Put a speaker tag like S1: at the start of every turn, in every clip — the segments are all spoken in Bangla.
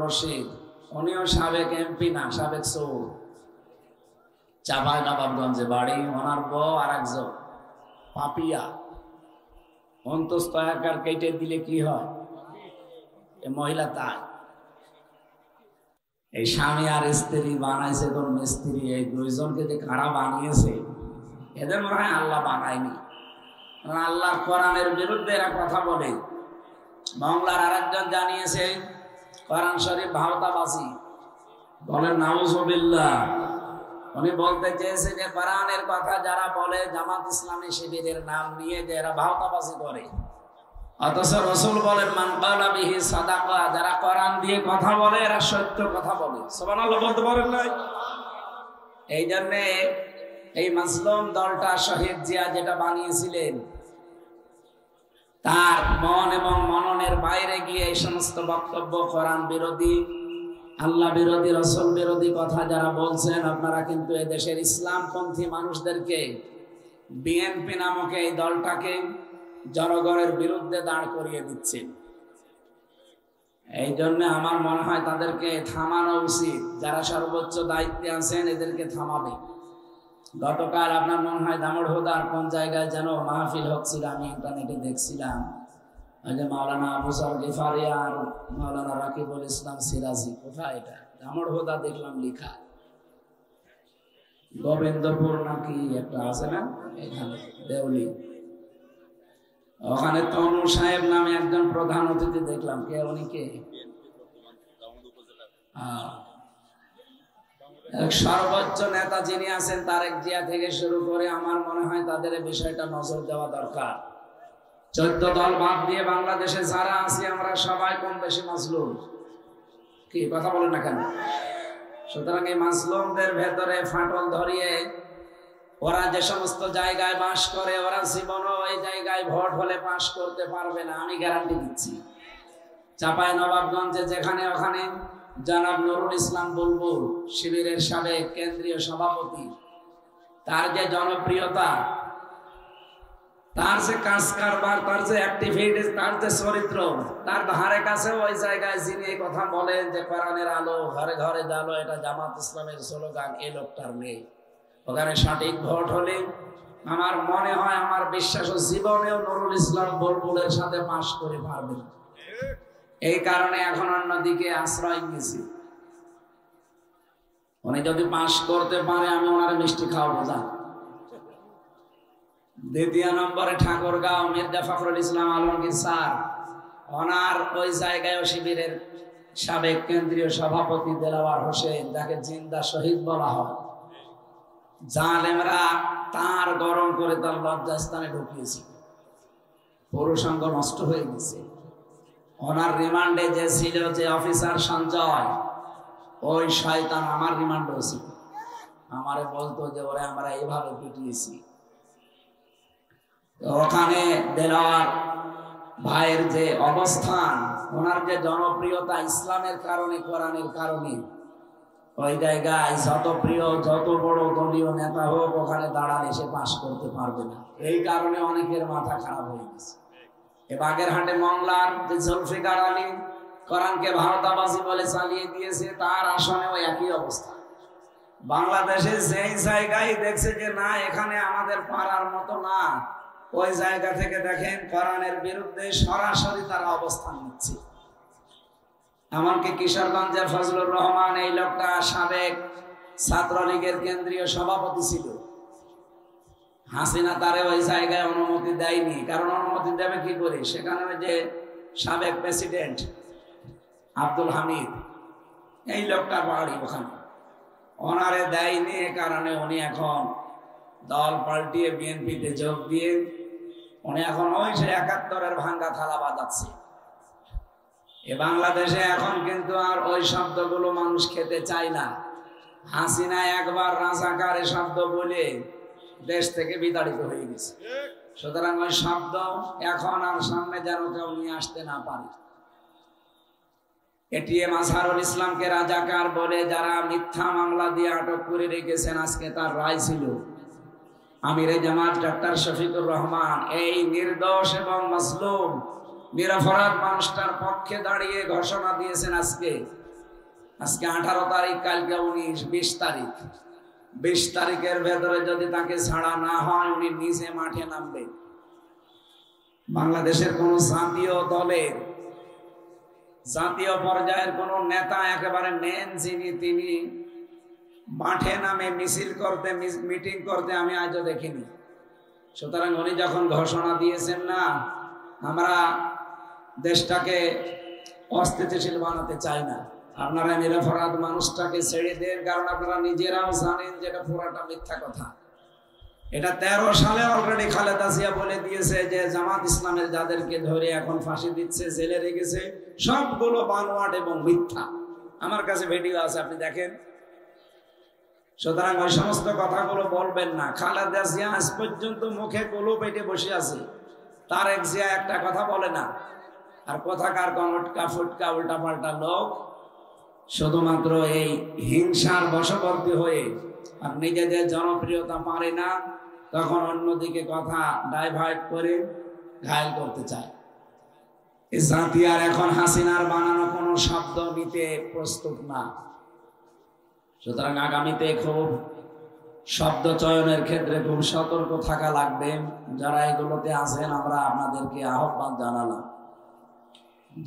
S1: রশিদ, উনিও সাবেক এমপি না, সাবেক চোর, চাপাই নবাবগঞ্জে বাড়ি। ওনার বউ আর একজন পাপিয়া, অন্তস্থ একার কেটে দিলে কি হয়, এ মহিলা তাই। এই স্বামী আর স্ত্রী বানাইছে কোন মিস্ত্রি, এই দুইজনকে যে কারা বানিয়েছে, এদের মনে হয় আল্লাহ বানায়নি। আল্লাহ কোরআনের বিরুদ্ধে এরা কথা বলে। বাংলার আরেকজন জানিয়েছে কোরআন শরীফ ভাওতাবাজি, বলেন নাউজুবিল্লাহ। উনি বলতে চেয়েছে যে কোরআনের কথা যারা বলে জামাত ইসলামী শিবিরের নাম নিয়ে, যে এরা ভাওতাবাজি করে, অথচ রাসূল বলেন মান ক্বালা বিহি সাদাকা, যারা কোরআন দিয়ে কথা বলে এরা সত্য কথা বলে। সুবহানাল্লাহ বলতে পারেন না? এই জন্য এই মাজলুম দলটা শহীদ জিয়া যেটা বানিয়েছিলেন, তার মন এবং মননের বাইরে গিয়ে এই সমস্ত বক্তব্য, কোরআন বিরোধী, আল্লাহ বিরোধী, রাসূল বিরোধী কথা যারা বলছেন, আপনারা কিন্তু এদেশের ইসলামপন্থী মানুষদেরকে, বিএনপি নামক এই দলটাকে জনগণের বিরুদ্ধে দাঁড় করিয়ে দিচ্ছেন। এই জন্য আমার মনে হয় তাদেরকে থামানো উচিত। যারা সর্বোচ্চ দায়িত্বে আছেন এদেরকে থামাবে। গতকাল আপনার মনে হয় দামোড়হুদার কোন জায়গায় যেন মাহফিল হচ্ছিল, আমি ইন্টারনেটে দেখছিলাম। ওই যে মাওলানা আবু যর গিফারি আর মাওলানা রাকিবুল ইসলাম সিরাজি, কোথায় এটা, দামোড়হুদা দেখলাম লেখা, গোবিন্দপুর নাকি একটা আছে না এখানে, দেউলি, ওখানে তনু সাহেব নামে একজন প্রধান অতিথি দেখলাম। কে উনি? কে? সর্বোচ্চ নেতা যিনি আছেন তারেক জিয়া থেকে শুরু করে, আমার মনে হয় তাদের বিষয়টা নজর দেওয়া দরকার। 14 দল বাদ দিয়ে বাংলাদেশে যারা আছি আমরা সবাই কম বেশি মাজলুম। কি কথা বলেন না কেন? সুতরাং এই মাজলুমদের ভেতরে ফাটল ধরিয়ে ওরা যে সমস্ত জায়গায় বাস করে, ওরা জীবনও ওই জায়গায় ভোট হলে পাস করতে পারবে না, আমি গ্যারান্টি দিচ্ছি। চাপাই নবাবগঞ্জে যেখানে, ওখানে জনাব নুরুল ইসলাম বুলবুল, শিবিরের সাবেক কেন্দ্রীয় সভাপতি, তার যে জনপ্রিয়তা, তার যে কাজ কারবার, তার যে অ্যাক্টিভিটি, তার যে চরিত্র, তার ধারে কাছে ওই জায়গায় যিনি এই কথা বলেন যে কোরআনের আলো ঘরে ঘরে জ্বালো, এটা জামাত ইসলামের স্লোগান, এই লোকটার নেই। ওখানে সঠিক ভোট হলে আমার মনে হয়, আমার বিশ্বাস, জীবনেও নুরুল ইসলাম বুলবুলের সাথে পাশ করে পারবেন। এই কারণে এখন অন্যদিকে আশ্রয় নিয়েছি। উনি যদি পাশ করতে পারে আমি ওনার মিষ্টি খাওয়াবো। যা। দ্বিতীয় নম্বরে ঠাকুরগাঁও মির্জা ফখরুল ইসলাম আলমগীর স্যার, ওনার ওই জায়গায় শিবিরের সাবেক কেন্দ্রীয় সভাপতি দেলাওয়ার হোসেন, যাকে জিন্দা শহীদ বলা হয়, জালেমরা তার গরম করে তার লজ্জাস্থানে ঢুকিয়েছে, পুরুষাঙ্গ নষ্ট হয়ে গেছে। ওনার রিমান্ডে যে ছিল যে অফিসার সঞ্জয়, ওই শয়তান আমার রিমান্ডেও ছিল। আমারে বলতো যে ওরে আমরা এইভাবে পিটিয়েছি। ওখানে দেলাওয়ার ভাইয়ের যে অবস্থান, ওনার যে জনপ্রিয়তা ইসলামের কারণে, কোরআনের কারণে, ওই জায়গায় যত প্রিয়, যত বড় দলীয় নেতা হোক, ওখানে দাঁড়ালে সে পাশ করতে পারবে না। এই কারণে অনেকের মাথা খারাপ হয়ে গেছে। এ বাগেরহাটে মংলার যে জুলফিকার আলী কোরআনকে ভারতাবাজি বলে চালিয়ে দিয়েছে, তার আসনেও একই অবস্থা। বাংলাদেশে যেই জায়গায় দেখছে যে না এখানে আমাদের পারার মতো না, ওই জায়গা থেকে দেখেন কোরআনের বিরুদ্ধে সরাসরি তারা অবস্থান নিচ্ছে। এমনকি কিশোরগঞ্জের ফজলুর রহমান, এই লোকটা সাবেক ছাত্রলীগের কেন্দ্রীয় সভাপতি ছিল। হাসিনা তারে ওই জায়গায় অনুমতি দেয়নি, কারণ অনুমতি দেবে কি করে, সেখানে ওই যে সাবেক প্রেসিডেন্ট আব্দুল হামিদ, এই লোকটার বাড়ি ওখানে, ওনারে দেয়নি। এ কারণে উনি এখন দল পাল্টিয়ে বিএনপিতে যোগ দিয়ে উনি এখন ওই সে ৭১-এর ভাঙ্গা থালা বাজাচ্ছে। এ বাংলাদেশে এখন কিন্তু আর ওই শব্দগুলো মানুষ খেতে চায় না। হাসিনা একবার রাজাকার এ শব্দ বলে দেশ থেকে বিতাড়িত হয়ে গেছে। সুতরাং ওই শব্দ এখন আর সামনে যেন কেউ নিয়ে আসতে না পারে। এটিএম আজহারুল ইসলামকে রাজাকার বলে যারা মিথ্যা মামলা দিয়ে আটক করে রেখেছেন, আজকে তার রায় ছিল। আমিরে জামাত ডক্টর শফিকুর রহমান এই নির্দোষ এবং মাজলুম নিরপরাধ মানুষটার পক্ষে দাঁড়িয়ে ঘোষণা দিয়েছেন আজকে আজকে 18 তারিখ, কালকে 19, 20 তারিখ। 20 তারিখের ভেতরে যদি তাকে ছাড়া না হয়, উনি নিজে মাঠে নামবে। বাংলাদেশের কোন জাতীয় দলের, জাতীয় পর্যায়ের কোন নেতা একেবারে নেন যিনি, তিনি মাঠে নামে মিছিল করতে, মিটিং করতে আমি আজও দেখিনি। সুতরাং উনি যখন ঘোষণা দিয়েছেন না, আমরা দেশটাকে অস্থিতিশীল বানাতে চাই না, আপনারা নিরপরাধ মানুষটাকে ছেড়ে দেন, কারণ আপনারা নিজেরাও জানেন যে এটা পুরাটা মিথ্যা কথা। এটা 13 সালে অলরেডি খালেদা জিয়া বলে দিয়েছে যে জামাত ইসলামের যাদেরকে ধরে এখন ফাঁসি দিচ্ছে, জেলে রেখেছে, সবগুলো বানোয়াট এবং মিথ্যা। আমার কাছে ভিডিও আছে, আপনি দেখেন। সুতরাং ওই সমস্ত কথাগুলো বলবেন না। খালেদা জিয়া আজ পর্যন্ত মুখে গোলো পেটে বসে আছে, তারেক জিয়া একটা কথা বলে না। আর কোথাকার কনটকা ফুটকা উল্টা পাল্টা লোক শুধুমাত্র এই হিংসার বশবর্তী হয়ে আর নিজেদের জনপ্রিয়তা পারে না, তখন অন্যদিকে কথা ডাইভার্ট করে ঘায়েল করতে চায়। এই জাতি আর এখন হাসিনার বানানো কোনো শব্দ নিতে প্রস্তুত না। সুতরাং আগামীতে খুব শব্দ চয়নের ক্ষেত্রে খুব সতর্ক থাকা লাগবে। যারা এগুলোতে আছেন, আমরা আপনাদেরকে আহ্বান জানালাম।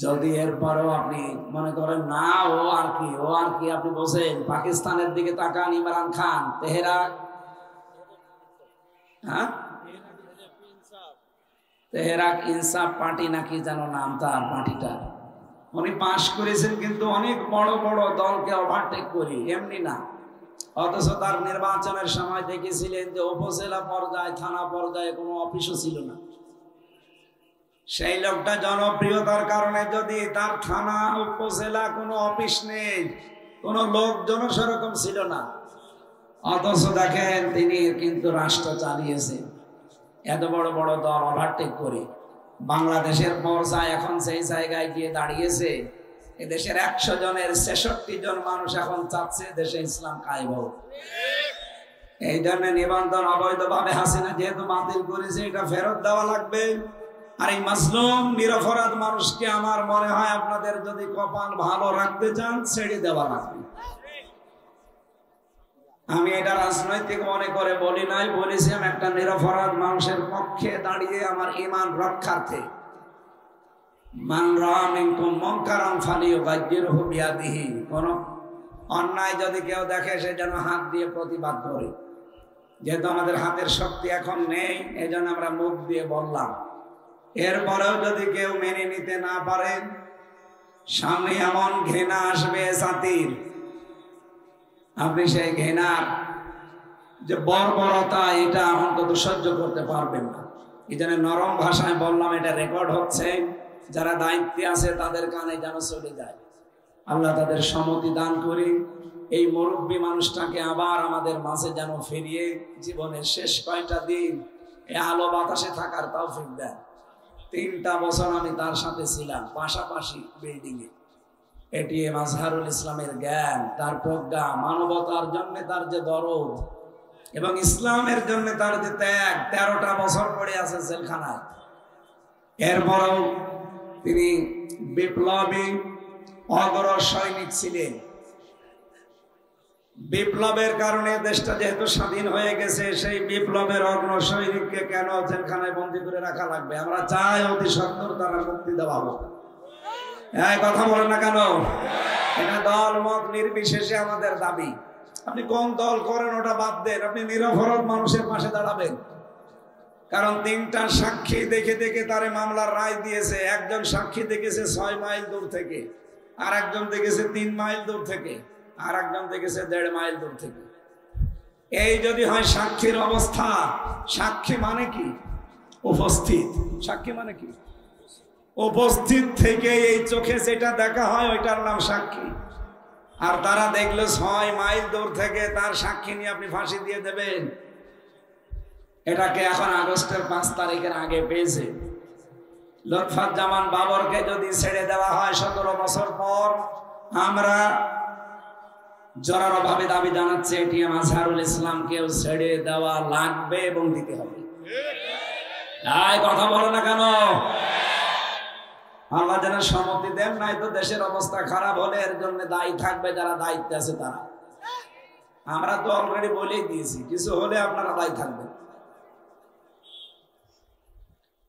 S1: যদি এরপরও আপনি মনে করেন না ও আর কি আপনি বসেন, পাকিস্তানের দিকে তাকান, ইমরান খান, তেহরাক ইনসাফ পার্টি নাকি যেন নাম তার পার্টিটা, উনি পাশ করেছেন কিন্তু অনেক বড় বড় দলকে ওভারটেক করি, এমনি না। অথচ তার নির্বাচনের সময় দেখেছিলেন যে উপজেলা পর্যায়ে, থানা পর্যায়ে কোনো অফিসও ছিল না। সেই লোকটা জনপ্রিয়তার কারণে যদি তার থানা, উপজেলা কোনো অফিস নেই, কোনো লোকজন সেরকম ছিল না, অথচ দেখেন তিনি কিন্তু রাষ্ট্র চালিয়েছেন এত বড় বড় দল ওভারটেক করে। বাংলাদেশের পর্যায়ে এখন সেই জায়গায় গিয়ে দাঁড়িয়েছে, এদেশের 100 জনের 66 জন মানুষ এখন চাচ্ছে দেশে ইসলাম কায়েম হোক। এই জন্য নিবন্ধন অবৈধভাবে হাসিনা যেহেতু বাতিল করেছে, এটা ফেরত দেওয়া লাগবে। আর এই মাজলুম নিরপরাধ মানুষকে আমার মনে হয় আপনাদের যদি কপাল ভালো রাখতে চান, ছেড়ে দেওয়া লাগবে। আমি এটা রাজনৈতিক মনে করে বলি নাই, বলেছি আমি একটা নিরপরাধ মানুষের পক্ষে দাঁড়িয়ে আমার ঈমান রক্ষার্থে। মান রাআ মিনকুম মুনকারান ফালিয়ুগায়্যিরহু বিয়াদিহি, কোন অন্যায় যদি কেউ দেখে সে যেন হাত দিয়ে প্রতিবাদ করে। যেহেতু আমাদের হাতের শক্তি এখন নেই, এই জন্য আমরা মুখ দিয়ে বললাম। এরপরেও যদি কেউ মেনে নিতে না পারে, সামনে এমন ঘৃণা আসবে জাতির, আপনি সেই ঘৃণার যে বর্বরতা, এটা অন্তত সহ্য করতে পারবেন না। এই জন্য নরম ভাষায় বললাম, এটা রেকর্ড হচ্ছে, যারা দায়িত্বে আছে তাদের কানে যেন চলে যায়। আল্লাহ তাদের সম্মতি দান করে এই মুরব্বী মানুষটাকে আবার আমাদের মাঝে যেন ফিরিয়ে জীবনের শেষ কয়টা দিন এই আলো বাতাসে থাকার তৌফিক দেন। 3টা বছর আমি তার সাথে ছিলাম পাশাপাশি বিল্ডিং এ। এটিএম আজহারুল ইসলামের জ্ঞান, তার প্রজ্ঞা, মানবতার জন্য তার যে দরদ এবং ইসলামের জন্য তার যে ত্যাগ, 13টা বছর পড়ে আছে জেলখানায়। এরপরও তিনি বিপ্লবী অগ্র সৈনিক ছিলেন। বিপ্লবের কারণে দেশটা যেহেতু স্বাধীন হয়ে গেছে, সেই বিপ্লবের অগ্র সৈনিককে কেন জেলখানায় বন্দী করে রাখা লাগবে? আমরা চাই অতি সত্বর তারা মুক্তি দেওয়া হোক। এই কথা বলেন না কেন? এটা দল মত নির্বিশেষে আমাদের দাবি। আপনি কোন দল করেন ওটা বাদ দেন, আপনি নিরপরাধ মানুষের পাশে দাঁড়াবেন। কারণ 3টা সাক্ষী দেখে দেখে তারে মামলার রায় দিয়েছে। একজন সাক্ষী দেখেছে 6 মাইল দূর থেকে, আর একজন দেখেছে 3 মাইল দূর থেকে, আর একজন দেখেছে 1.5 মাইল দূর থেকে। এই যদি হয় সাক্ষীর অবস্থা, সাক্ষী মানে কি? উপস্থিত। সাক্ষী মানে কি? উপস্থিত থেকে এই চোখে যেটা দেখা হয় ওইটার নাম সাক্ষী। আর তারা দেখলো 6 মাইল দূর থেকে, তার সাক্ষী নিয়ে আপনি ফাঁসি দিয়ে দেবেন? এটাকে এখন আগস্টের 5 তারিখের আগে পেয়েছে। লুৎফুজ্জামান বাবরকে যদি ছেড়ে দেওয়া হয় 17 বছর পর, আমরা জোরালোভাবে দাবি জানাচ্ছি এটিএম আজহারুল ইসলামকেও ছেড়ে দেওয়া লাগবে এবং দিতে হবে। কথা বলো না কেন? আল্লাহ যেন সম্মতি দেন, নাই তো দেশের অবস্থা খারাপ হলে এর জন্য দায়ী থাকবে যারা দায়িত্বে আছে তারা। আমরা তো অলরেডি বলেই দিয়েছি, কিছু হলে আপনারা দায়ী থাকবেন।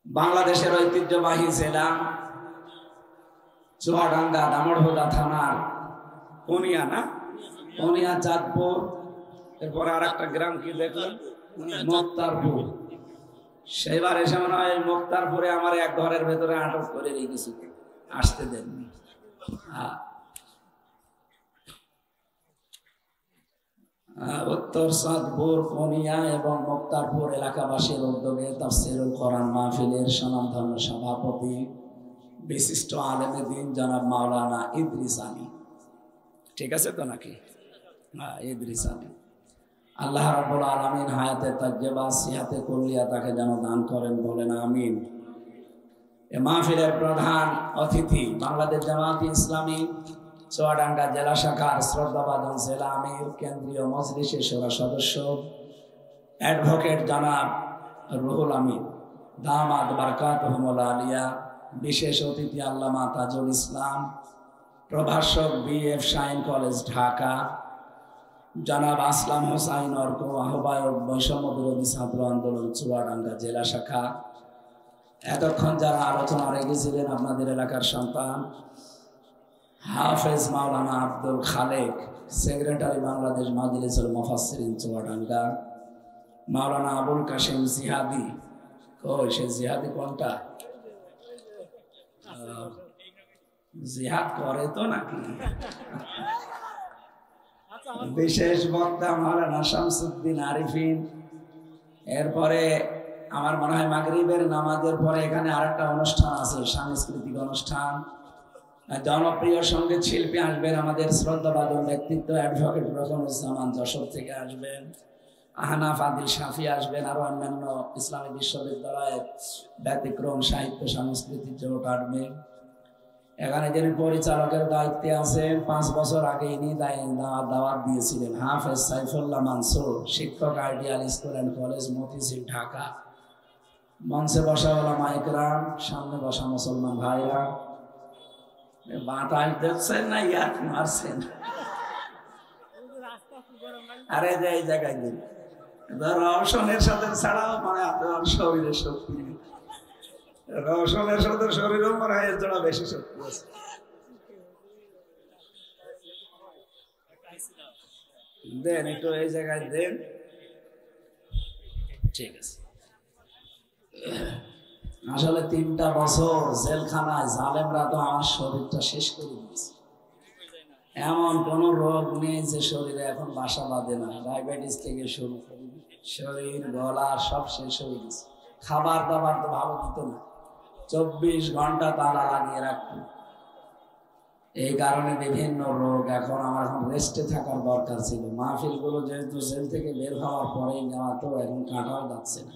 S1: বাংলাদেশের ঐতিহ্যবাহী জেলা চুয়াডাঙ্গা দামোড়হুদা থানার কোনিয়া, না কোনিয়া চাঁদপুর, এরপরে আর একটা গ্রাম কি দেখলেন, মুক্তারপুর। সেইবার এসে মনে হয় মুক্তারপুরে আমার এক ঘরের ভেতরে আটক করে রেখেছি, আসতে দেননি। উত্তর চাঁদপুর, কোনিয়া এবং মুক্তারপুর এলাকাবাসীর উদ্যোগে তাফসীরুল কোরআন মাহফিলের স্বনামধন্য সভাপতি বিশিষ্ট আলেমে দ্বীন জনাব মাওলানা ইদ্রিস আলী, ঠিক আছে তো নাকি? হ্যাঁ, ইদ্রিস আলী। আল্লাহ রাব্বুল আলামিন হায়াতে তাজ্জেবা সিহাতে কুল্লিয়া তাকে যেন দান করেন, বলেন আমিন। এ মাহফিলের প্রধান অতিথি বাংলাদেশ জামায়াতে ইসলামী চুয়াডাঙ্গা জেলা শাখার শ্রদ্ধাভাজন জেলা আমির, কেন্দ্রীয় মজলিসের শুরা সদস্য অ্যাডভোকেট জনাব রুহুল আমিন দামাত বারকাতুহুল আলিয়া, বিশেষ অতিথি আল্লামা তাজুল ইসলাম, প্রভাষক বিএফ শাইন কলেজ ঢাকা, জনাব আসলাম হোসাইন অর্ক, আহ্বায়ক বৈষম্য বিরোধী ছাত্র আন্দোলন চুয়াডাঙ্গা জেলা শাখা। এতক্ষণ যারা আলোচনা রেখেছিলেন আপনাদের এলাকার সন্তান হাফেজ মাওলানা আব্দুল খালেক, সেক্রেটারি বাংলাদেশ মাজলিসুল মুফাসসিরিন চুয়াডাঙ্গা, মাওলানা আবুল কাশেম জিহাদি, কই সে জিহাদি কোনটা? জিহাদ করে তো নাকি? বিশেষ বক্তা মাওলানা শামসুদ্দিন আরিফিন। এরপরে আমার মনে হয় মাগরিবের নামাজের পরে এখানে আরেকটা অনুষ্ঠান আছে, সাংস্কৃতিক অনুষ্ঠান। জনপ্রিয় সঙ্গীত শিল্পী আসবেন, আমাদের শ্রদ্ধাভাজন ব্যক্তিত্ব অ্যাডভোকেট রকমুজ্জামান যশোর থেকে আসবেন, আহনাফ আদিল শাফি আসবেন, আরো অন্যান্য ইসলামী বিশ্ববিদ্যালয়ের ব্যতিক্রম সাহিত্য সাংস্কৃতিক জগৎ আসবে। এখানে যিনি পরিচালকের দায়িত্বে আছেন, 5 বছর আগে ইনি দাওয়াত দিয়েছিলেন, হাফেজ সাইফুল্লাহ মানসুর, শিক্ষক ideal school and college Motijheel Dhaka. মঞ্চে বসা ওলামা ইকরাম, সামনে বসা মুসলমান ভাইরা। বাতাস দেখছেন না ইয়াক মারছেন? আরে যে এই জায়গায় দিন রওশনের সাথে ছাড়াও মানে আপনার শরীরের শক্তি, রওশনের সাথে শরীরও মনে হয় এর জন্য বেশি শক্তি আছে। দেন একটু এই জায়গায় দেন, ঠিক আছে। আসলে 3টা বছর জেলখানায় জালেমরা তো আমার শরীরটা শেষ করে দিয়েছে। এমন কোন রোগ নেই যে শরীরে এখন বাসা বাঁধে না, ডায়াবেটিস থেকে শুরু করে শরীর গলা সব শেষ হয়ে গেছে। খাবার দাবার তো ভালো দিত না, 24 ঘন্টা তালা লাগিয়ে রাখতো। এই কারণে বিভিন্ন রোগ। এখন আমার এখন রেস্টে থাকার দরকার ছিল। মাহফিল গুলো যেহেতু জেল থেকে বের হওয়ার পরেই নেওয়া, তো এখন কাটাও যাচ্ছে না।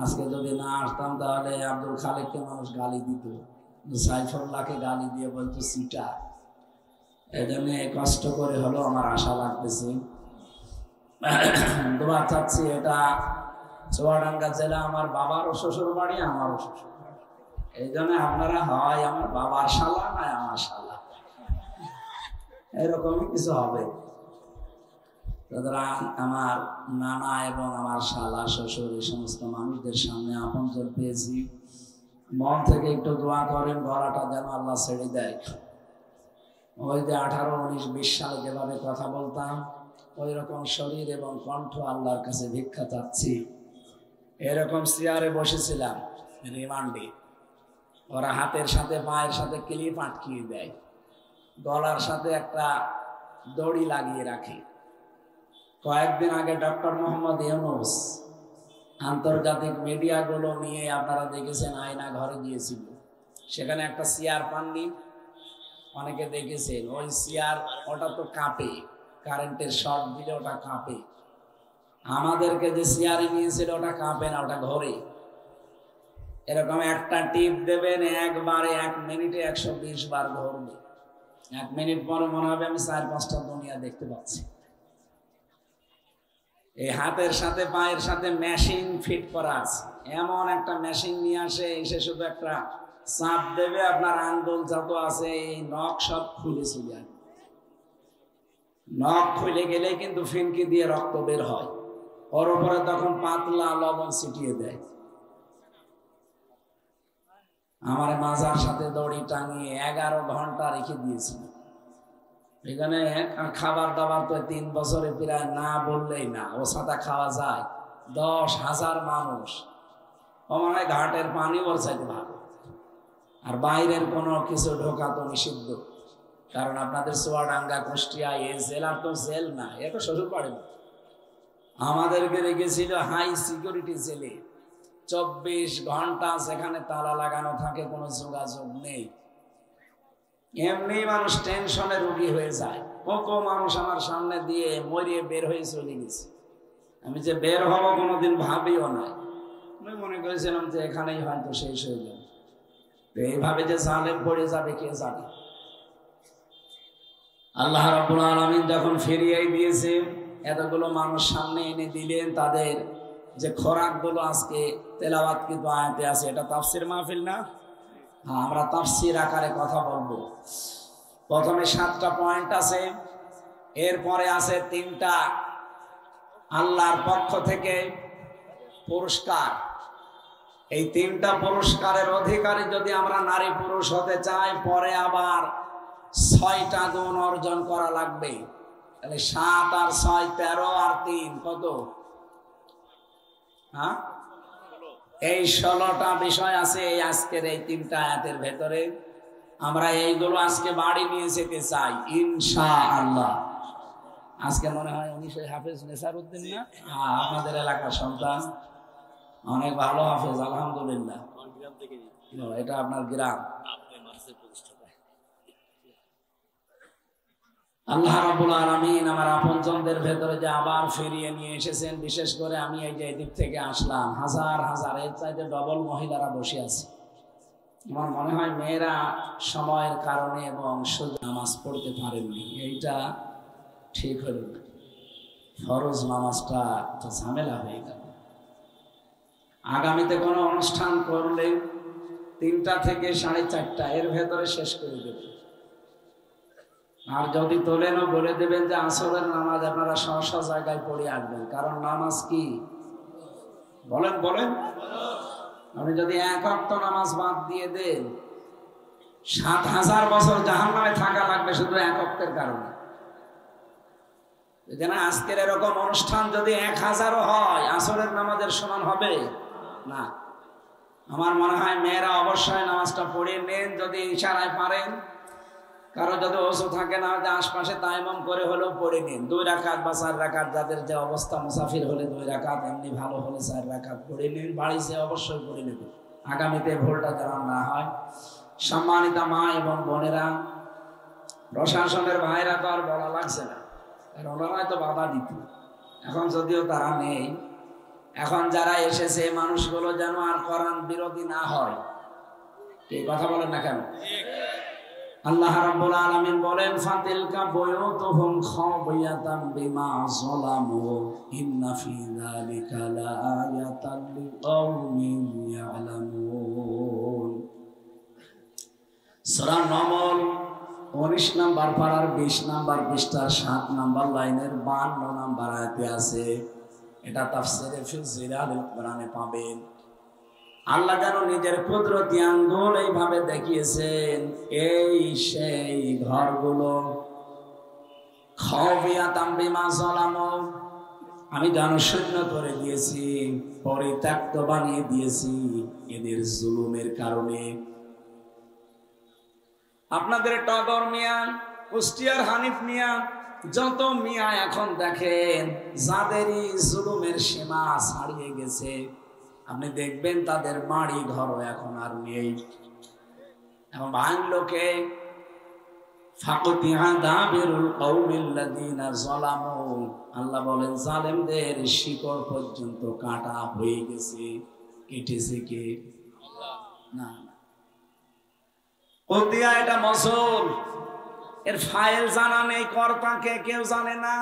S1: আজকে যদি না আসতাম তাহলে আব্দুল খালেককে মানুষ গালি দিত, সাইফুল্লাহকে গালি দিয়ে বলতো সিটা। এই জন্য কষ্ট করে হলো আমার আশা লাগতেছে। দোয়া চাচ্ছি, এটা চুয়াডাঙ্গা জেলা আমার বাবারও শ্বশুর বাড়ি, আমারও শ্বশুর বাড়ি। এই জন্য আপনারা হয় আমার বাবার শালা না আমার শালা, এরকমই কিছু হবে। সুতরাং আমার নানা এবং আমার শালা শ্বশুর এই সমস্ত মানুষদের সামনে আপনজন পেয়েছি। মন থেকে একটু দোয়া করেন, গলাটা যেন আল্লাহ ছেড়ে দেয়। ওই যে 18, 19, 20 সালে যেভাবে কথা বলতাম, ওই রকম শরীর এবং কণ্ঠ আল্লাহর কাছে ভিক্ষা চাচ্ছি। এরকম চেয়ারে বসেছিলাম রিমান্ডে, ওরা হাতের সাথে পায়ের সাথে ক্লিপ আটকিয়ে দেয়, গলার সাথে একটা দড়ি লাগিয়ে রাখে। কয়েকদিন আগে ডক্টর মোহাম্মদ ইউনূস আন্তর্জাতিক মিডিয়াগুলো নিয়ে আপনারা দেখেছেন, আয়না ঘরে গিয়েছিল, সেখানে একটা চেয়ার পাননি, অনেকে দেখেছেন। ওই চেয়ার, ওটা তো কাঁপে, কারেন্টের শর্ট দিলে ওটা কাঁপে। আমাদেরকে যে চেয়ারে নিয়েছিল ওটা কাঁপে না, ওটা ঘরে। এরকম একটা টিপ দেবেন, একবারে 1 মিনিটে 120 বার ঘুরবে। 1 মিনিট পরে মনে হবে আমি 4-5টা দুনিয়া দেখতে পাচ্ছি। এই হাতের সাথে পায়ের সাথে মেশিন ফিট করা আছে, এমন একটা মেশিন নিয়ে আসে, এসে শুধু একটা চাপ দেবে, আপনার আঙ্গুল যত আছে এই নখ সব খুলে চলে যায়। নখ খুলে গেলে কিন্তু ফিনকি দিয়ে রক্ত বের হয়, ওর উপরে তখন পাতলা লবণ ছিটিয়ে দেয়। আমার মাজার সাথে দড়ি টাঙিয়ে 11 ঘন্টা রেখে দিয়েছিল। এখানে খাবার দাবার তো 3 বছরে প্রায় না বললেই না, ও সাথে খাওয়া যায়। 10,000 মানুষ, ও মনে হয় ঘাটের পানি ওর চাইতে ভালো। আর বাইরের কোনো কিছু ঢোকা তো নিষিদ্ধ, কারণ আপনাদের চুয়াডাঙ্গা, কুষ্টিয়া এই জেলার তো জেল না, এটা শ্বশুর বাড়ি। আমাদেরকে রেখেছিল হাই সিকিউরিটি জেলে, 24 ঘন্টা সেখানে তালা লাগানো থাকে, কোনো যোগাযোগ নেই। এমনি মানুষ টেনশনে রোগী হয়ে যায়। কত মানুষ আমার সামনে দিয়ে মরিয়ে বের হয়ে চলে গেছে। আমি যে বের হবো কোনোদিন ভাবিও নাই, আমি মনে করেছিলাম যে এখানেই হয়তো শেষ হয়ে যাবে। এইভাবে যে জালেম পড়ে যাবে কে জানে। আল্লাহ রাব্বুল আলামিন যখন ফিরিয়ে দিয়েছে, এতগুলো মানুষ সামনে এনে দিলেন, তাদের যে খোরাকগুলো আজকে তেলাওয়াত কিন্তু আয়াতে আছে। এটা তাফসীর মাহফিল না? হ্যাঁ, আমরা তাফসীর আকারে কথা বলবো। প্রথমে 7টা পয়েন্ট আছে, এরপরে আছে 3টা আল্লাহর পক্ষ থেকে পুরস্কার। এই 3টা পুরস্কারের অধিকারী যদি আমরা নারী পুরুষ হতে চাই, পরে আবার 6টা গুণ অর্জন করা লাগবে। তাহলে 7 আর 6 13 আর 3 কত? হ্যাঁ, এই 16টা বিষয় আছে এই আজকের এই 3টা আয়াতের ভেতরে। আমরা এইগুলো আজকে বাড়ি নিয়ে যেতে চাই ইনশাআল্লাহ। আজকে মনে হয় উনি সেই হাফেজ নেসারউদ্দিন না? হ্যাঁ, আপনাদের এলাকার সন্তান, অনেক ভালো হাফেজ আলহামদুলিল্লাহ। এটা আপনার গ্রাম। আল্লাহ রাব্বুল আলামিন আমার আপনজনদের ভেতরে যে আবার ফিরিয়ে নিয়ে এসেছেন, বিশেষ করে আমি এই যে দিক থেকে আসলাম, হাজার হাজার এর চাইতে ডবল মহিলারা বসে আছে। আমার মনে হয় মেয়েরা সময়ের কারণে এবং নামাজ পড়তে পারেননি, এইটা ঠিক হলো না। ফরজ নামাজটা তো ঝামেলা হয়ে গেল। আগামীতে কোনো অনুষ্ঠান করলে 3টা থেকে 4:30 এর ভেতরে শেষ করে দেবে। আর যদি তোলেনও বলে দেবেন যে আসরের নামাজ আপনারা স্ব জায়গায় পড়ে আসবেন, কারণ নামাজ কি বলেন বলেন। আপনি যদি 1 ওয়াক্ত নামাজ বাদ দিয়ে দেন, 7000 বছর জাহান্নামে থাকা লাগবে শুধু 1 ওয়াক্তের কারণে। যেন আজকের এরকম অনুষ্ঠান যদি 1000ও হয়, আসরের নামাজের সমান হবে না। আমার মনে হয় মেয়েরা অবশ্যই নামাজটা পড়ে নেন যদি ইশারায় পারেন। কারো যদি ওযু থাকে না, যে আশপাশে তায়াম্মুম করে হলেও পড়ে নিন। 2 রাকাত বা 4 রাকাত, যাদের যে অবস্থা, মুসাফির হলে 2 রাকাত, এমনি ভালো হলে 4 রাকাত পড়ে নিন। বাড়িতে অবশ্যই পড়ে নেবেন, আগামীতে ভুলটা যেন না হয়। সম্মানিতা মা এবং বোনেরা, প্রশাসনের ভাইরা তো আর বলা লাগছে না, কারণ ওনারাই তো বাধা দিত। এখন যদিও তারা নেই, এখন যারা এসেছে মানুষগুলো যেন আর কোরআন বিরোধী না হয়। এই কথা বলেন না কেন? আল্লাহ রাব্বুল আলামিন বলেন, ফাতিলকা বুয়ুতুহুম খাওয়ায়াতাম বিমা যালামু ইন্না ফি যালিকা লাআয়াতান লিকাওমিন ইয়ালামুন। সূরা নমল 19 নম্বর পারার 20 নম্বর পৃষ্ঠার 7 নম্বর লাইনের 52 নম্বর আয়াতে আছে। এটা তাফসীরে ফি জিলালিল কোরআনে পাবেন। আল্লাহ যেন নিজের কুদরতি আঙ্গুল এইভাবে দেখিয়েছেন, এই সেই ঘরগুলো খাওয়ায়াতাম বিমা যালামু, আমি জনশূন্য করে দিয়েছি, পরিত্যক্ত বানিয়ে দিয়েছি এদের জুলুমের কারণে। আপনাদের টগর মিয়া, কুষ্টিয়ার হানিফ মিয়া, যত মিয়া এখন দেখেন যাদেরই জুলুমের সীমা ছাড়িয়ে গেছে, আপনি দেখবেন তাদের বাড়ি ঘর এখন আর নেই। এখন ভাঙলোকে ফাকুতিহা দাবিরুল কওমিল্লাযিনা যালামু, আল্লাহ বলেন জালেমদের শিকড় পর্যন্ত কাটা হয়ে গেছে। কেটেছে কে? না, কতিয়া এটা মসল, এর ফাইল জানা নেই, কর্তাকে কেউ জানে না।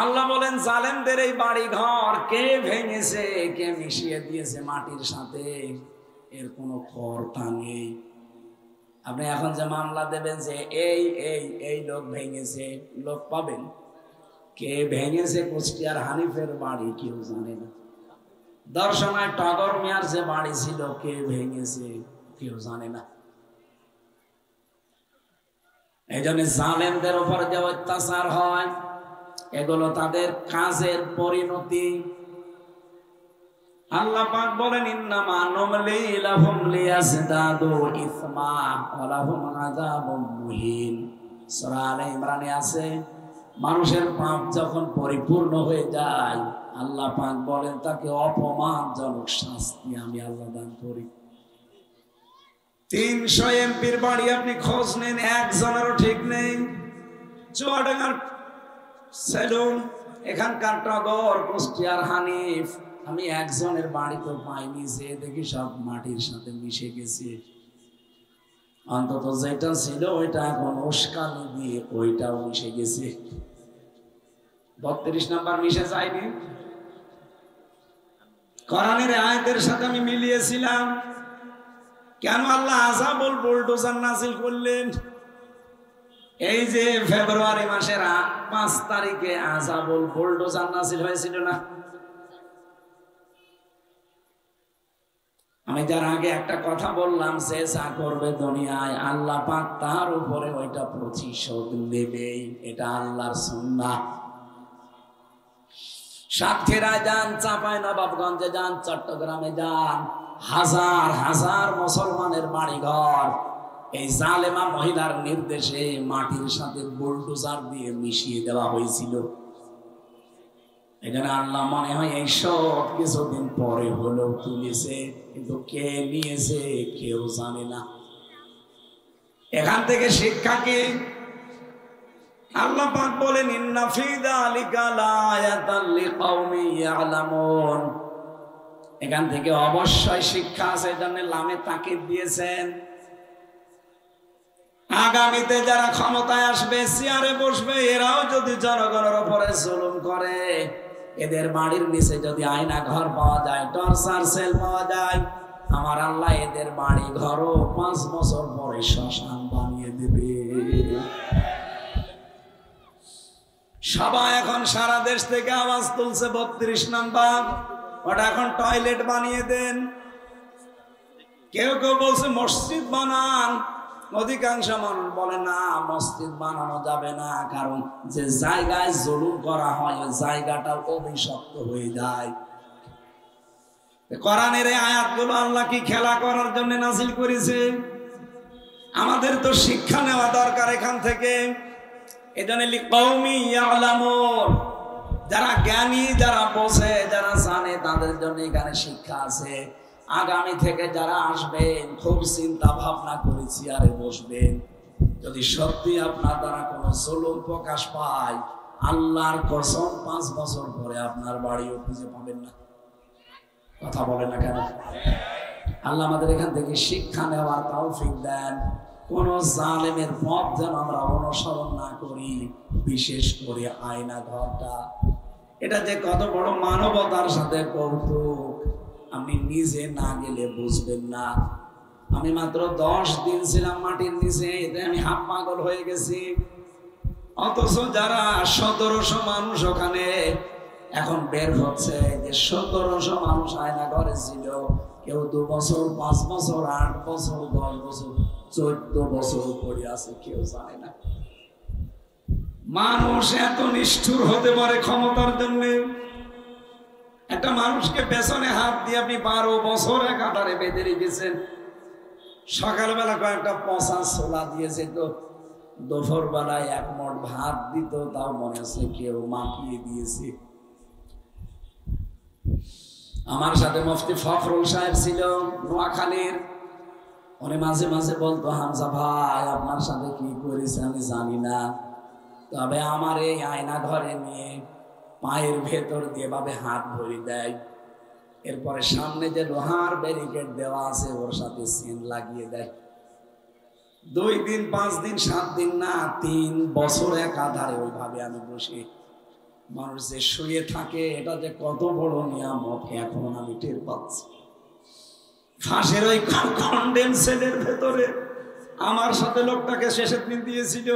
S1: আল্লাহ বলেন জালেমদের এই বাড়ি ঘর কে ভেঙেছে, কে মিশিয়ে দিয়েছে মাটির সাথে, এর কোনো কর্তা নেই। আপনি এখন যে মামলা দেবেন যে এই এই এই লোক ভেঙেছে, লোক পাবেন। কে ভেঙেছে কুষ্টিয়ার হানিফের বাড়ি কেউ জানে না। দর্শনায় টগর মিয়ার যে বাড়ি ছিল কে ভেঙেছে কেউ জানে না। এই জন্য জালেমদের উপর যে অত্যাচার হয় এগুলো তাদের কাজের পরিণতি। আল্লাহ পাক বলেন ইন্নামা নুমলি লাহুম লিয়াজদাদু ইসমা ওয়া লাহুম আযাবুম মুহিন। সূরা আলে ইমরানে আছে, মানুষের পাপ যখন পরিপূর্ণ হয়ে যায় আল্লাহ পাক বলেন তাকে অপমানজনক শাস্তি আমি আল্লাহ দান করি। 300 এমপির বাড়ি আপনি খোঁজ নেন, একজনেরও ঠিক নেই। চুয়াডাঙ্গার সেলুন, এখানকার টগর, কুষ্টিয়ার হানিফ, আমি একজনের বাড়ি তো পাইনি, যে দেখি সব মাটির সাথে মিশে গেছে। অন্তত যেটা ছিল ওইটা এখন উস্কানি দিয়ে ওইটাও মিশে গেছে। 32 নাম্বার মিশে যায়নি। কোরআনের আয়াতের সাথে আমি মিলিয়েছিলাম। কেন আল্লাহ আযাবুল বুলডোজার নাযিল করলেন? এই যে ফেব্রুয়ারি মাসের 5 তারিখে আযাবুল বুলডোজার নাযিল হয়েছিল না? আমি যার আগে একটা কথা বললাম, যে যা করবে দুনিয়ায় আল্লাহ পাক তার উপরে ওইটা প্রতিশোধ নেবেই। এটা আল্লাহর সুন্নাহ। সাতক্ষীরায় যান, চাঁপাইনবাবগঞ্জে যান, চট্টগ্রামে যান, হাজার হাজার মুসলমানের বাড়িঘর এই জালেমা মহিলার নির্দেশে মাটির সাথে বুলডোজার দিয়ে মিশিয়ে দেওয়া হয়েছিল। এখানে আল্লাহ মনে হয় এই সব কিছুদিন পরে হলেও তুলেছে, কিন্তু কে নিয়েছে কেউ জানে না। এখান থেকে শিক্ষা কি? আল্লাহ পাক বলেন ইন্না ফি যালিকা লাআয়াতাল লিকাওমিন ইয়ালামুন। এখান থেকে অবশ্যই শিক্ষা আছে, জন্য লামে তাকিদ দিয়েছেন। আগামীতে যারা ক্ষমতায় আসবে, চেয়ারে বসবে, এরাও যদি জনগণের উপরে জুলুম করে, এদের বাড়ির নিচে যদি আয়না ঘর পাওয়া যায়, টর্চার সেল পাওয়া যায়, আমার আল্লাহ এদের বাড়ি ঘরও 5 বছর পরে শ্মশান বানিয়ে দেবে। সবাই এখন সারা দেশ থেকে আওয়াজ তুলছে 32 নাম্বার, ওটা এখন টয়লেট বানিয়ে দেন। কেউ কেউ বলছে মসজিদ বানান। অধিকাংশ মানুষ বলে না, মসজিদ বানানো যাবে না, কারণ যে জায়গায় জুলুম করা হয় ওই জায়গাটা অভিশপ্ত হয়ে যায়। কোরআনের এই আয়াতগুলো আল্লাহ কি খেলা করার জন্য নাযিল করেছে? আমাদের তো শিক্ষা নেওয়া দরকার এখান থেকে। এজন্য লিকাওমি ইয়ালামুন, যারা জ্ঞানী, যারা বোঝে, যারা জানে, তাদের জন্য এখানে শিক্ষা আছে। আগামী থেকে যারা আসবেন খুব চিন্তা ভাবনা করে চেয়ারে বসবেন। যদি সত্যি আপনার দ্বারা কোনো জুলুম প্রকাশ পায়, আল্লাহর কসম 5 বছর পরে আপনার বাড়িও খুঁজে পাবেন না। কথা বলে না কেন? আল্লাহ আমাদের এখান থেকে শিক্ষা নেওয়ার তৌফিক দেন। কোন জালেমের পথ যেন আমরা অনুসরণ না করি, বিশেষ করে আয়না ঘরটা। এটা যে কত বড় মানবতার সাথে কৌতুক, আপনি নিজে না গেলে বুঝবেন না। আমি মাত্র 10 দিন ছিলাম মাটির নিচে, এতে আমি হাফ পাগল হয়ে গেছি। অথচ যারা 1700 মানুষ ওখানে এখন বের হচ্ছে, যে 1700 মানুষ আয়না ঘরে ছিল, কেউ 2 বছর, 5 বছর, 8 বছর, 10 বছর, 14 বছর পড়ে আছে, কেউ জানে না। মানুষ এত নিষ্ঠুর হতে পারে ক্ষমতার জন্য? একটা মানুষকে পেছনে হাত দিয়ে আপনি 12 বছর কাতারে বেঁধে রেখেছেন। সকালবেলা কয়েকটা পচা ছোলা দিয়েছে, তো দুপুর বেলায় 1 মুঠ ভাত দিত, তাও মনে হচ্ছে কেউ মাখিয়ে দিয়েছে। আমার সাথে মুফতি ফখরুল সাহেব ছিল নোয়াখালীর। উনি মাঝে মাঝে বলতো, হামজা ভাই আপনার সাথে কি করেছে আমি জানি না, তবে আমার এই আয়না ঘরে নিয়ে পায়ের ভেতর দিয়ে ভাবে হাত ভরে দেয়, এরপরে সামনে যে লোহার ব্যারিকেড দেওয়া আছে ওর সাথে চেন লাগিয়ে দেয়। 2 দিন, 5 দিন, 7 দিন না, 3 বছর একাধারে ওইভাবে আমি বসে। মানুষ যে শুয়ে থাকে, এটা যে কত বড় নিয়ামত এখন আমি টের পাচ্ছি। ফাঁসের ওই কন্ডেম সেলের ভেতরে আমার সাথে লোকটাকে শেষের দিন দিয়েছিল।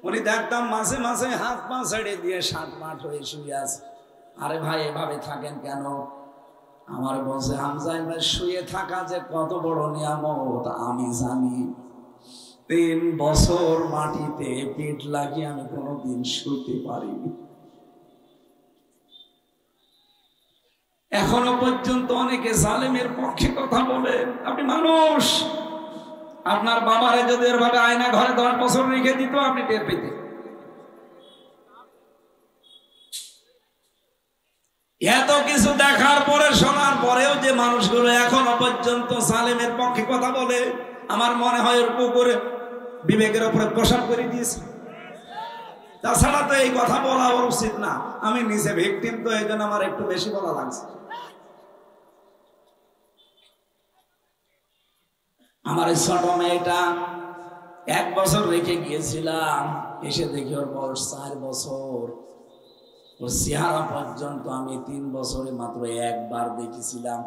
S1: উনি দেখতাম মাঝে মাঝে হাত পা ছেড়ে দিয়ে শাঁট মাঠ হয়ে শুয়ে আছে। আরে ভাই এভাবে থাকেন কেন? আমার বলছে হামজা ভাই শুয়ে থাকা যে কত বড় নিয়ামত আমি জানি। 3 বছর মাটিতে পিঠ লাগিয়ে আমি কোনোদিন শুতে পারিনি। এখনো পর্যন্ত অনেকে জালেমের পক্ষে কথা বলে। আপনি মানুষ, আপনার বাবারে যদি এভাবে আয়না ঘরে 10 বছর রেখে দিত আপনি টের পেতেন। এত কিছু দেখার পরে শোনার পরেও যে মানুষগুলো এখনো পর্যন্ত জালেমের পক্ষে কথা বলে, আমার মনে হয় ওর পুকুরে বিবেকের উপরে প্রসার করে দিয়েছে। তাছাড়া তো এই কথা বলা উচিত না। আমি নিজে ভিকটিম, তো এই জন্য আমার একটু বেশি বলা লাগছে। আমার এই ছোট মেয়েটা 1 বছর রেখে গিয়েছিলাম, এসে দেখি ওর বয়স 4 বছর। ওর চেহারা পর্যন্ত আমি 3 বছরে মাত্র একবার দেখেছিলাম।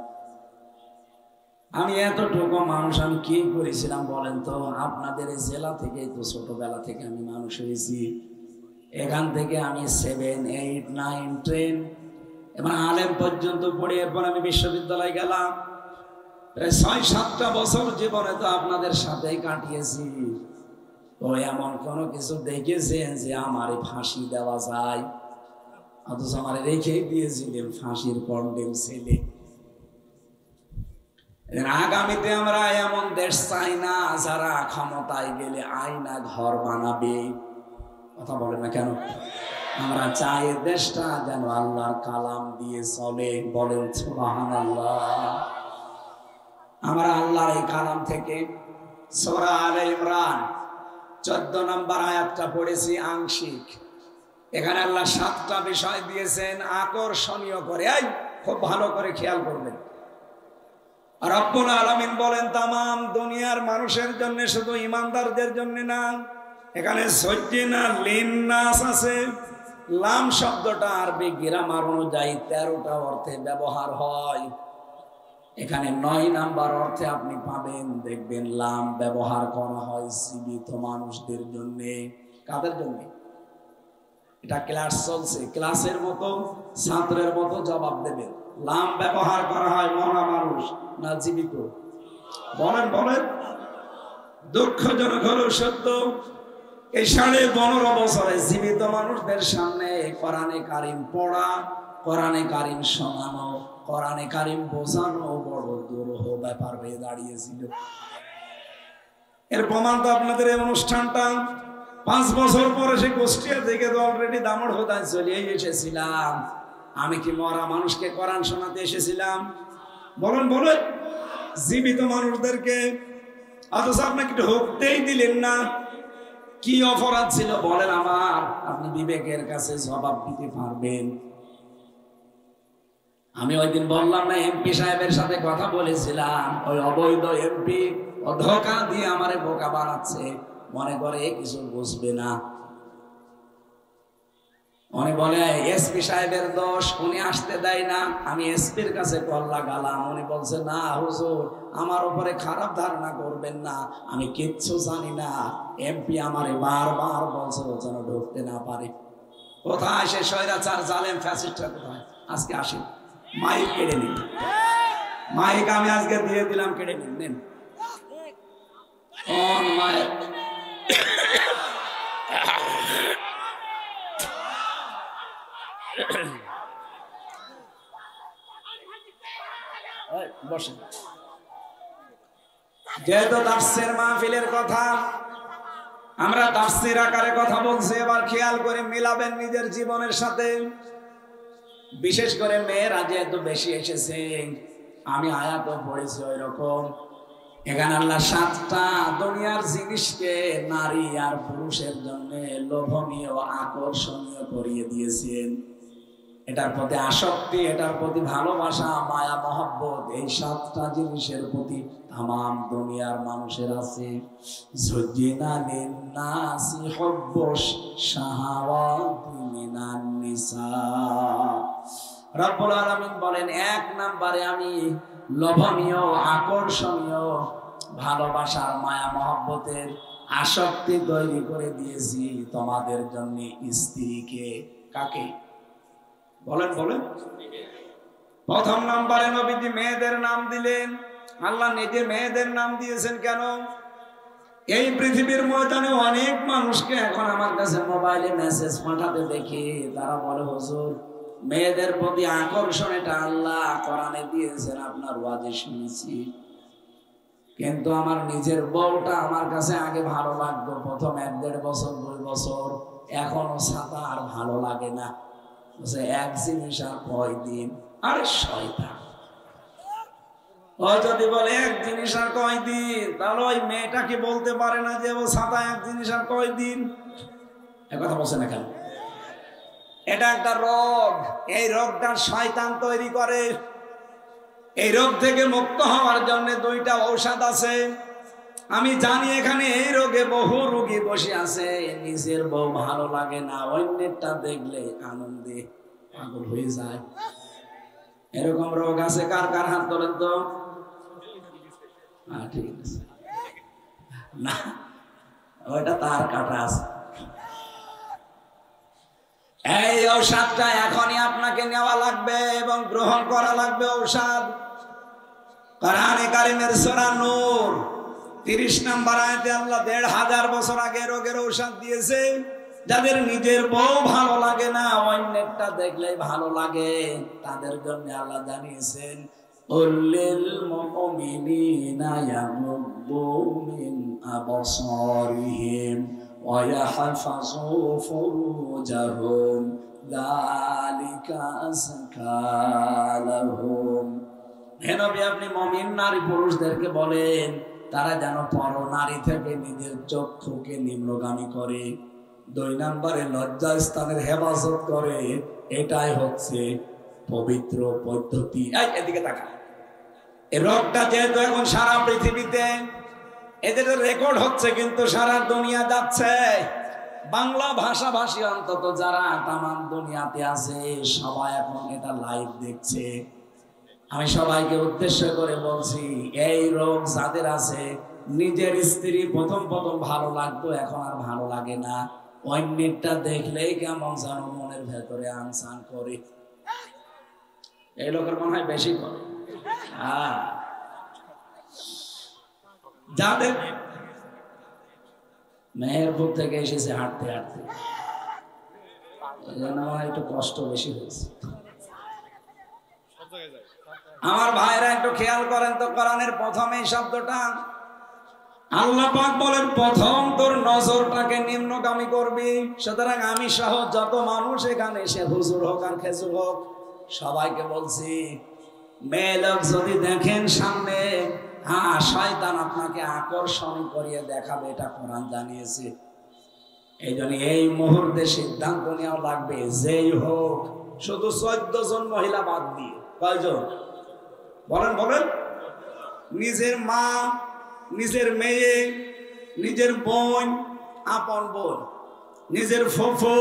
S1: আমি এতটুকু মানুষ আমি কি করেছিলাম বলেন তো? আপনাদের এই জেলা থেকে তো ছোটবেলা থেকে আমি মানুষ হয়েছি। এখান থেকে আমি 7, 8, 9, 10 এবং আলেম পর্যন্ত পড়ে এরপর আমি বিশ্ববিদ্যালয়ে গেলাম। প্রায় 6-7টা বছর জীবনে তো আপনাদের সাথেই কাটিয়েছি। তো এমন কোনো কিছু দেখেছেন যে আমারে ফাঁসি দেওয়া যায়? অথচ আমারে রেখেই দিয়েছিলেন ফাঁসির কন্ডেম ছেলে। আগামীতে আমরা এমন দেশ চাই না যারা ক্ষমতায় গেলে আয়না ঘর বানাবে। কথা বলে না কেন? আমরা চাই দেশটা যেন আল্লাহর কালাম দিয়ে চলে। বলেন সুবহানাল্লাহ। আমরা আল্লাহর এই কালাম থেকে সূরা আলে ইমরান 14 নম্বর আয়াতটা পড়েছি আংশিক। এখানে আল্লাহ 7টা বিষয় দিয়েছেন আকর্ষণীয় করে। খুব ভালো করে খেয়াল করবেন। রব্বুল আলামিন বলেন তামাম দুনিয়ার মানুষের জন্য, শুধু ইমানদারদের জন্য না। এখানে সজ্জিনা লিন্নাস আছে। লাম শব্দটা আরবি গ্রামার অনুযায়ী 13টা অর্থে ব্যবহার হয়। এখানে 9 নাম্বার অর্থে আপনি পাবেন, দেখবেন লাম ব্যবহার করা হয় জীবিত মানুষদের জন্য। কাদের জন্য? এটা ক্লাস চলছে, ক্লাসের মতো ছাত্রের মতো জবাব দেবেন। লাম ব্যবহার করা হয় মরা মানুষ না জীবিত? বলেন বলেন। দুঃখজনক হলো সত্য, এই 15.5 বছরে জীবিত মানুষদের সামনে কোরআনে কারিম পড়া, কোরআনে কারিম শোনানো, কোরআনে কারিম বোঝানো বড় দুরূহ ব্যাপার হয়ে দাঁড়িয়েছিল। এর প্রমাণ তো আপনাদের এই অনুষ্ঠানটা 5 বছর পরে সে কুষ্টিয়া থেকে তো অলরেডি দামোড় চলে এসেছিলাম। আমি কি মরা মানুষকে কোরআন শোনাতে এসেছিলাম? বলেন বলেন। জীবিত মানুষদেরকে, অথচ আপনাকে ঢুকতেই দিলেন না। কি অপরাধ ছিল বলেন আমার? আপনি বিবেকের কাছে জবাব দিতে পারবেন। আমি ওই দিন বললাম না, এমপি সাহেবের সাথে কথা বলেছিলাম। ওই অবৈধ এমপি ধোঁকা দিয়ে আমারে বোকা বানাচ্ছে, মনে করে কিছু বুঝবে না। উনি বলে এসপি সাহেবের দোষ, উনি আসতে দেয় না। আমি এসপির কাছে কল লাগালাম, উনি বলছে না হুজুর আমার উপরে খারাপ ধারণা করবেন না, আমি কিচ্ছু জানি না। এমপি আমারে বারবার বলছে ও যেন ঢুকতে না পারে। কোথায় সে স্বৈরাচার জালেম ফ্যাসিস্টরা কোথায়? আজকে আসি, মাইক কেড়ে নিন। মাইক আমি আজকে দিয়ে দিলাম, কেড়ে নিন। নেন অন মাইক। বসেন। যেহেতু তাফসীর মাহফিলের কথা, আমরা তাফসীর আকারে কথা বলছি, এবার খেয়াল করে মিলাবেন নিজের জীবনের সাথে। বিশেষ করে মেয়েরা যেহেতু বেশি এসেছে, আমি আয়াতও পড়েছি ওই রকম। এখানে আল্লাহ 7টা দুনিয়ার জিনিসকে নারী আর পুরুষের জন্য লোভনীয় আকর্ষণীয় করিয়ে দিয়েছেন। এটার প্রতি আসক্তি, এটার প্রতি ভালোবাসা, মায়া মহব্বত, এই 7টা জিনিসের প্রতি তামাম দুনিয়ার মানুষের আছে। যুজ্জিনা লিন্নাসি হুব্বুশ শাহাওয়াতি মিনান নিসা রব্বুল আলামিন বলেন, এক নম্বরে আমি লোভনীয়, আকর্ষণীয়, ভালোবাসার, মায়া মহব্বতের আসক্তি তৈরি করে দিয়েছি তোমাদের জন্য স্ত্রীকে। কাকে বলেন বলেন? প্রথম নম্বরে নবীজি মেয়েদের নাম দিলেন। আল্লাহ নিজে মেয়েদের নাম দিয়েছেন কেন? এই পৃথিবীর ময়দানে অনেক মানুষকে এখন আমার কাছে মোবাইলে মেসেজ পাঠাতে দেখি, তারা বলে হুজুর মেয়েদের প্রতি আকর্ষণ এটা আল্লাহ কোরআনে দিয়েছেন, আপনার ওয়াজে শুনেছি, কিন্তু আমার নিজের বউটা আমার কাছে আগে ভালো লাগতো প্রথম 1-1.5 বছর 2 বছর, এখনো ছাতা আর ভালো লাগে না। এক জিনিস আর কয়দিন? আরে শয়তান, ও যদি বলে এক জিনিস আর কয়দিন, তাহলে ওই মেয়েটা কি বলতে পারে না যে ও ছাতা এক জিনিস আর কয়দিন? কথা বলছে না কেন? এটা একটা রোগ, এই রোগটা শয়তান তৈরি করে। এই রোগ থেকে মুক্ত হওয়ার জন্য 2টা ঔষধ আছে। আমি জানি এখানে এই রোগে বহু রোগী বসে আছে, নিজের বউ ভালো লাগে না, অন্যেরটা দেখলে আনন্দে পাগল হয়ে যায়। এরকম রোগ আছে কার কার? হাত তোলেন তো। ঠিক আছে, না ওইটা তার কাটা আছে। এই ঔষধটা এখনই আপনাকে নেওয়া লাগবে এবং গ্রহণ করা লাগবে। ঔষধ কোরআনে কারিমের সূরা নূর 30 নম্বর আয়াতে আল্লাহ 1500 বছর আগে রোগের ঔষধ দিয়েছে। যাদের নিজের বউ ভালো লাগে না, অন্যেরটা দেখলেই ভালো লাগে, তাদের জন্য আল্লাহ জানিয়েছেন উল্লিল মুমিনিনা ইয়াগুদ্দু মিন আবসারিহিম ওয়া ইয়াহফাযু ফুরুজাহুম যালিকা আযকা লাহুম। হে নবী, আপনি মুমিন নারী পুরুষদেরকে বলেন তারা যেন পর নারী থেকে নিজের চক্ষুকে নিম্নগামী করে। 2 নম্বরে লজ্জাস্থানের হেফাজত করে। এটাই হচ্ছে পবিত্র পদ্ধতি। এদিকে তাকা। এই রোগটা যেহেতু এখন সারা পৃথিবীতে এদের রেকর্ড হচ্ছে, কিন্তু সারা দুনিয়া যাচ্ছে। বাংলা ভাষাভাষী অন্তত যারা তামাম দুনিয়াতে আছে, সবাই এখন এটা লাইভ দেখছে। আমি সবাইকে উদ্দেশ্য করে বলছি, এই রোগ যাদের আছে, নিজের স্ত্রী প্রথম ভালো লাগতো, এখন আর ভালো লাগে না, অন্যেরটা দেখলেই কেমন যেন মনের ভেতরে আনসান করে। এই লোকের মনে হয় বেশি করে। যাদের মেহেরপুর থেকে এসেছে হাঁটতে হাঁটতে, একটু কষ্ট বেশি হয়েছে। আমার ভাইরা একটু খেয়াল করেন তো, কোরআনের প্রথমে শব্দটা আল্লাহ পাক বলেন প্রথম তোর নজরটাকে নিম্নগামী করবি। সুতরাং আমি সহ যত মানুষ এখানে, সে হুজুর হোক আর খেজুর হোক, সবাইকে বলছি, মেয়ে লোক যদি দেখেন সামনে, শয়তান আপনাকে আকর্ষণ করিয়ে দেখাবে, এটা কোরআন জানিয়েছে। এই জন্য এই মুহূর্তে সিদ্ধান্ত নেওয়া লাগবে, যেই হোক, শুধু 14 জন মহিলা বাদ দিয়ে। কয়জন বলেন বলেন? নিজের মা, নিজের মেয়ে, নিজের বোন, আপন বোন, নিজের ফুফু,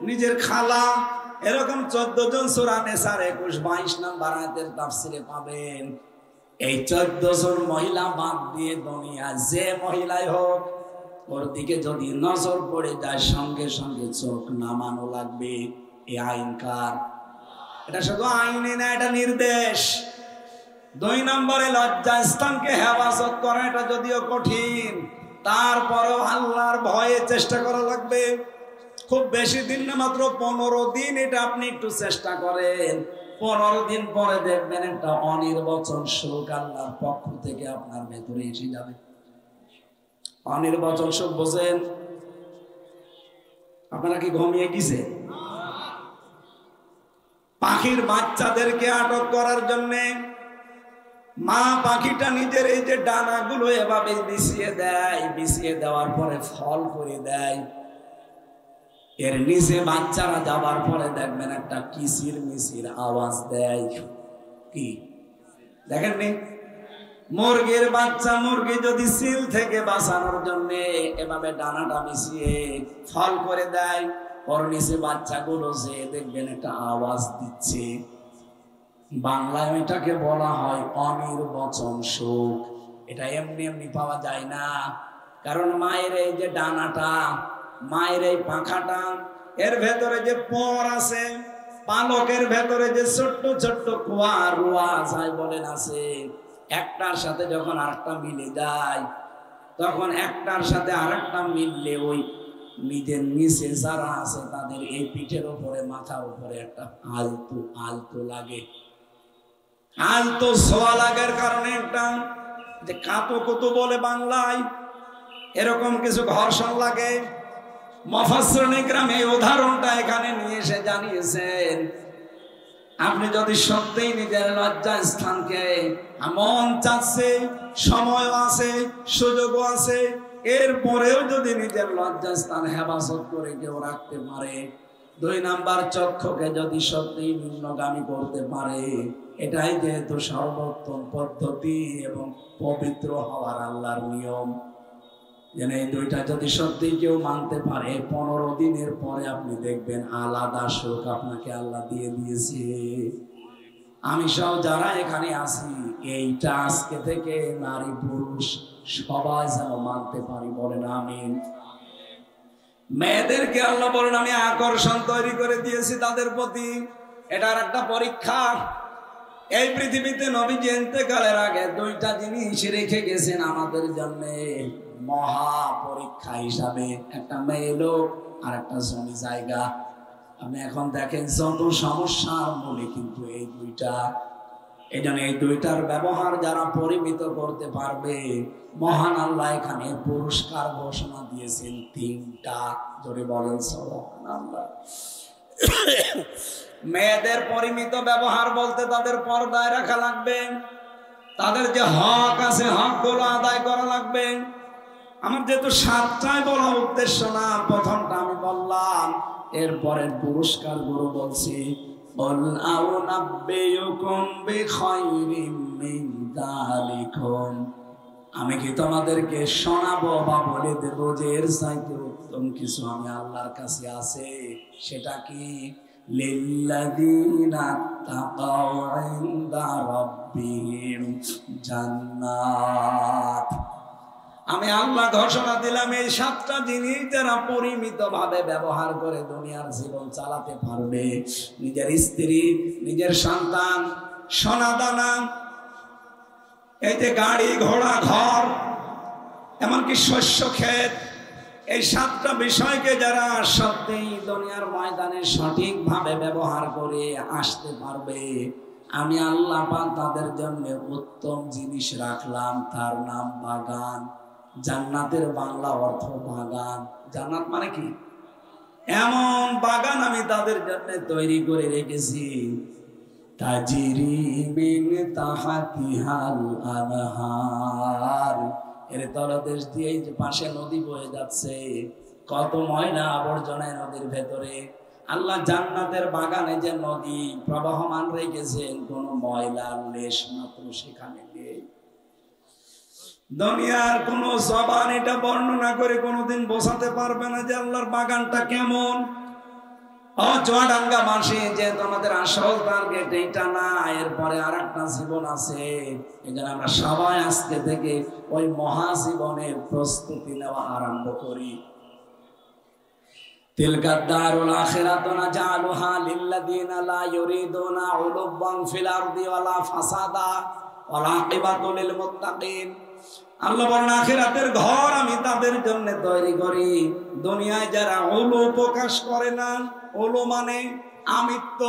S1: নিজের খালা, এরকম 14 জন সূরা নিসার 21-22 নম্বর আয়াতের তাফসিরে পাবেন। এই 14 জন মহিলা বাদ দিয়ে দুনিয়া যে মহিলাই হোক, ওর দিকে যদি নজর পড়ে যায়, সঙ্গে সঙ্গে চোখ নামানো লাগবে। এই আইন কার? এটা শুধু আইনে না, এটা নির্দেশ। 2 নম্বরে লজ্জাস্থানকে হেফাজত করা, এটা যদিও কঠিন, তারপরেও আল্লাহর ভয়ে চেষ্টা করা লাগবে। খুব বেশি দিন না, মাত্র 15 দিন এটা আপনি একটু চেষ্টা করেন। 15 দিন পরে দেখবেন একটা অনির্বচন সুখ আল্লাহর পক্ষ থেকে আপনার ভেতরে এসে যাবে। অনির্বচন সুখ বোঝেন? আপনারা কি ঘুমিয়ে গেছে? পাখির বাচ্চাদেরকে আটক করার জন্য মা পাখিটা নিজের এই যে ডানাগুলো এভাবে বিছিয়ে দেয়, বিছিয়ে দেওয়ার পরে ফল করে দেয়। এর নিচে বাচ্চারা যাবার পরে দেখবেন একটা কিচির মিচির আওয়াজ দেয়। কি দেখেননি? মুরগির বাচ্চা, মুরগি যদি সিল থেকে বাঁচানোর জন্য এভাবে ডানাটা মিশিয়ে ফল করে দেয়, ওর নিচে বাচ্চাগুলো যে দেখবেন একটা আওয়াজ দিচ্ছে। বাংলায় এটাকে বলা হয় অনির্বচন সুখ। এটা এমনি এমনি পাওয়া যায় না, কারণ মায়ের এই যে ডানাটা, মায়ের এই পাখাটা, এর ভেতরে যে পর আছে, পালকের ভেতরে যে ছোট্ট ছোট্ট কুয়া রুয়া যাই বলেন আছে, একটার সাথে যখন আরেকটা মিলে যায়, তখন একটার সাথে আরেকটা মিললে ওই নিজের নিচে যারা আছে তাদের এই পিঠের উপরে মাথার উপরে একটা আলতু আলতু লাগে। আলতু ছোঁয়া লাগার কারণে একটা যে কাতো কুতু বলে বাংলায়, এরকম কিছু ঘর্ষণ লাগে। মুফাসসিরিন ইকরাম এই উদাহরণটা এখানে নিয়ে এসে জানিয়েছেন, আপনি যদি সত্যিই নিজের লজ্জা স্থানকে মন চাচ্ছে, সময় আছে, সুযোগও আছে, এরপরেও যদি নিজের লজ্জা স্থান হেফাজত করে কেউ রাখতে পারে, 2 নাম্বার চক্ষুকে যদি সত্যিই নিম্নগামী করতে পারে, এটাই যেহেতু সর্বোত্তম পদ্ধতি এবং পবিত্র হওয়ার আল্লাহর নিয়ম। যেন এই 2টা যদি সত্যি কেউ মানতে পারে, 15 দিনের পরে আপনি দেখবেন আলাদা সুখ আপনাকে আল্লাহ দিয়ে দিয়েছে। আমি সব যারা এখানে আছি, এইটা আজকে থেকে নারী পুরুষ সবাই যেন মানতে পারি, বলেন আমিন। মেয়েদেরকে আল্লাহ বলেন আমি আকর্ষণ তৈরি করে দিয়েছি তাদের প্রতি, এটার একটা পরীক্ষা। এই পৃথিবীতে নবীজি ইন্তেকালের আগে 2টা জিনিস রেখে গেছেন আমাদের জন্য মহা পরীক্ষা হিসাবে, একটা মেয়ে লোক আর একটা জমি জায়গা। আপনি এখন দেখেন যত সমস্যার মূলে কিন্তু এই 2টা। এই জন্য এই 2টার ব্যবহার যারা পরিমিত করতে পারবে, মহান আল্লাহ এখানে পুরস্কার ঘোষণা দিয়েছেন 3টা। জোরে বলেন সুবহানাল্লাহ। মেয়েদের পরিমিত ব্যবহার বলতে তাদের পর্দায় রাখা লাগবে, তাদের যে হক আছে হকগুলো আদায় করা লাগবে। আমার যেহেতু 7টায় বলা উদ্দেশ্য না, প্রথমটা আমি বললাম, এরপরে পুরস্কার গুলো বলছি। বল আউনাব্বিউকুম বিখাইরিম মিন যালিকুম, আমি কি তোমাদেরকে শোনাবো বা বলে দেব যে এর চাইতে উত্তম কিছু আমি আল্লাহর কাছে আছে? সেটা কি? লিল্লাযীনা তাকাউ ইনদা রাব্বিহিম জান্নাত। আমি আল্লাহ ঘোষণা দিলাম এই 7টা জিনিস যারা পরিমিত ভাবে ব্যবহার করে দুনিয়ার জীবন চালাতে পারবে, নিজের স্ত্রী, নিজের সন্তান, সোনা দানা, এই যে গাড়ি ঘোড়া ঘর, এমনকি শস্য ক্ষেত, এই 7টা বিষয়কে যারা সত্যিই দুনিয়ার ময়দানে সঠিকভাবে ব্যবহার করে আসতে পারবে, আমি আল্লাহ পাক তাদের জন্য উত্তম জিনিস রাখলাম, তার নাম বাগান। জান্নাতের বাংলা অর্থ বাগান। জান্নাত মানে কি? এমন বাগান আমি তাদের জন্য তৈরি করে রেখেছি, তাজরি মিন তাহতিহাল আনহার, এর তলদেশ দিয়ে যে পাশে নদী বয়ে যাচ্ছে, কত ময়লা আবর্জনায় নদীর ভেতরে। আল্লাহ জান্নাতের বাগানে যে নদী প্রবাহমান রেখেছেন, কোন ময়লার লেশ মাত্র সেখানে নেই। দুনিয়ার কোন জবান এটা বর্ণনা করে কোনোদিন বোঝাতে পারবে না যে আল্লাহর বাগানটা কেমন। চুয়াডাঙ্গা মাসে যে তোমাদের আসল টার্গেট এইটা না, এরপরে আরেকটা জীবন আছে। এখানে আমরা সবাই আজকে থেকে ওই মহাজীবনের প্রস্তুতি নেওয়া আরম্ভ করি। তিলকা দারুল আখিরাতু নাজআলুহা লিল্লাযীনা লা ইউরিদুনা উলুওয়ান ফিল আরদি ওয়ালা ফাসাদা ওয়াল আকিবাতু লিল মুত্তাকিন। আল্লাহ বলেন আখিরাতের ঘর আমি তাদের জন্য তৈরি করি, দুনিয়ায় যারা উলু প্রকাশ করে না। উলু মানে আমিত্ব,